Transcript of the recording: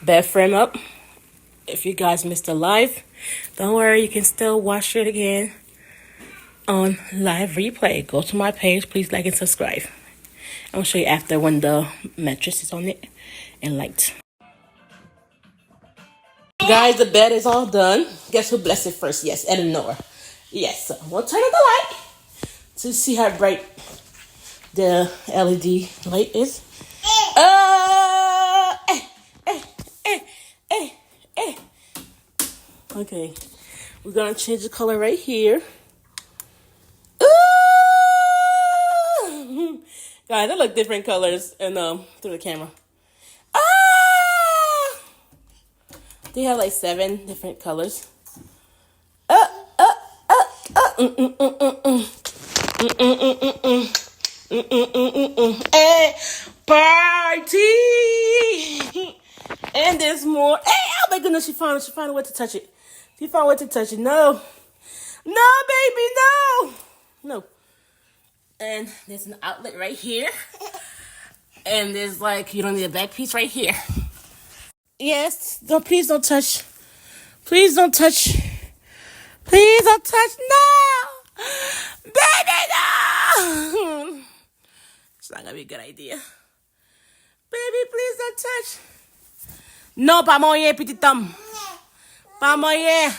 Bed frame up. If you guys missed the live, don't worry, you can still watch it again on live replay. Go to my page, please like and subscribe. I'll show you after when the mattress is on it and light. Guys, the bed is all done. Guess who blessed it first? Yes, Eleanor. Yes, so we'll turn on the light to see how bright the LED light is. Eh, eh, eh, eh, eh. Okay, we're gonna change the color right here. Ooh! Guys, they look different colors and through the camera. Ah! They have like 7 different colors. Hey, party! And there's more. Hey, oh my goodness, she found a way to touch it. She found a way to touch it. No. No, baby, no. No. And there's an outlet right here. And there's like, you don't need a back piece right here. Yes. No, please don't touch. Please don't touch. Please don't touch. No. Baby, no. It's not going to be a good idea. Baby, please don't touch. No, pas moyen, petit homme. Pas moyen.